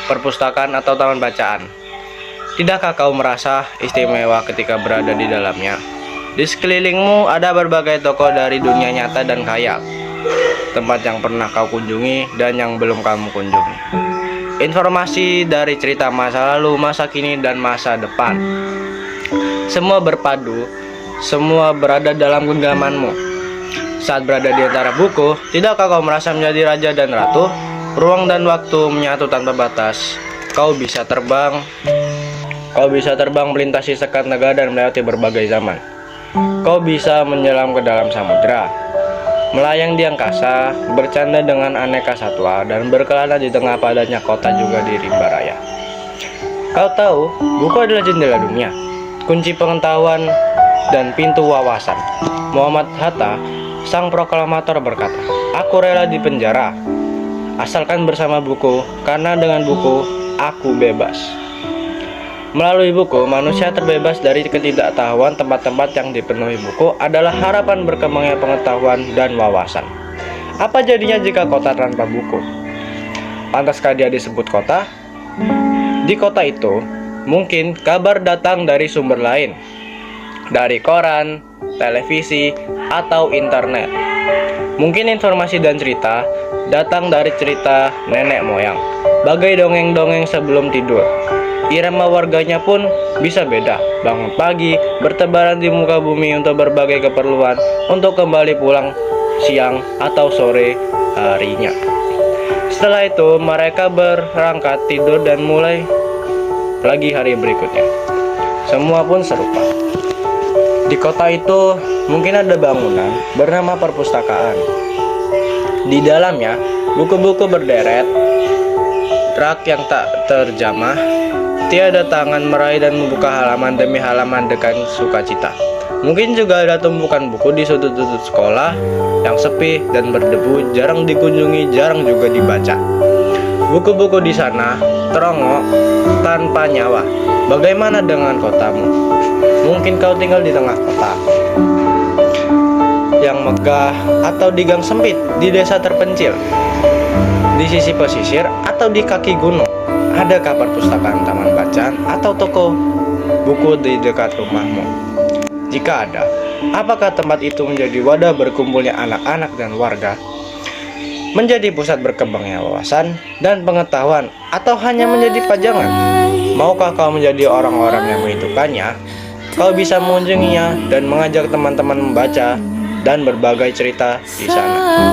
perpustakaan atau taman bacaan. Tidakkah kau merasa istimewa ketika berada di dalamnya? Di sekelilingmu ada berbagai tokoh dari dunia nyata dan khayal, tempat yang pernah kau kunjungi dan yang belum kamu kunjungi. Informasi dari cerita masa lalu, masa kini, dan masa depan. Semua berpadu, semua berada dalam genggamanmu. Saat berada di antara buku, tidakkah kau merasa menjadi raja dan ratu? Ruang dan waktu menyatu tanpa batas. Kau bisa terbang melintasi sekat negara dan melewati berbagai zaman. Kau bisa menyelam ke dalam samudera, melayang di angkasa, bercanda dengan aneka satwa, dan berkelana di tengah padatnya kota juga di rimba raya. Kau tahu, buku adalah jendela dunia, kunci pengetahuan, dan pintu wawasan. Muhammad Hatta, sang proklamator, berkata, "Aku rela di penjara, asalkan bersama buku, karena dengan buku, aku bebas." Melalui buku, manusia terbebas dari ketidaktahuan. Tempat-tempat yang dipenuhi buku adalah harapan berkembangnya pengetahuan dan wawasan. Apa jadinya jika kota tanpa buku? Pantaskah dia disebut kota? Di kota itu, mungkin kabar datang dari sumber lain, dari koran, televisi, atau internet. Mungkin informasi dan cerita datang dari cerita nenek moyang, bagai dongeng-dongeng sebelum tidur. Irama warganya pun bisa beda. Bangun pagi, bertebaran di muka bumi untuk berbagai keperluan, untuk kembali pulang siang atau sore harinya. Setelah itu, mereka berangkat tidur dan mulai lagi hari berikutnya. Semua pun serupa. Di kota itu mungkin ada bangunan bernama perpustakaan. Di dalamnya, buku-buku berderet, rak yang tak terjamah. Tiada tangan meraih dan membuka halaman demi halaman dengan sukacita. Mungkin juga ada tumpukan buku di sudut-sudut sekolah yang sepi dan berdebu, jarang dikunjungi, jarang juga dibaca. Buku-buku di sana terongok tanpa nyawa. Bagaimana dengan kotamu? Mungkin kau tinggal di tengah kota yang megah, atau di gang sempit di desa terpencil, di sisi pesisir, atau di kaki gunung. Adakah perpustakaan, taman bacaan, atau toko buku di dekat rumahmu? Jika ada, apakah tempat itu menjadi wadah berkumpulnya anak-anak dan warga? Menjadi pusat berkembangnya wawasan dan pengetahuan, atau hanya menjadi pajangan? Maukah kau menjadi orang-orang yang menghidupkannya? Kau bisa mengunjunginya dan mengajak teman-teman membaca dan berbagai cerita di sana.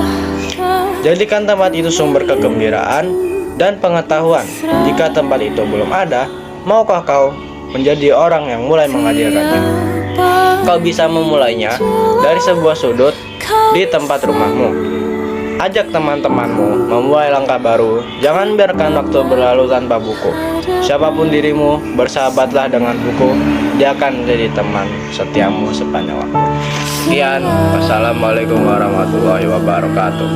Jadikan tempat itu sumber kegembiraan dan pengetahuan. Jika tempat itu belum ada, maukah kau menjadi orang yang mulai menghadirkannya? Kau bisa memulainya dari sebuah sudut di tempat rumahmu. Ajak teman-temanmu memulai langkah baru. Jangan biarkan waktu berlalu tanpa buku. Siapapun dirimu, bersahabatlah dengan buku. Dia akan menjadi teman setiamu sepanjang waktu. Sekian, wassalamualaikum warahmatullahi wabarakatuh.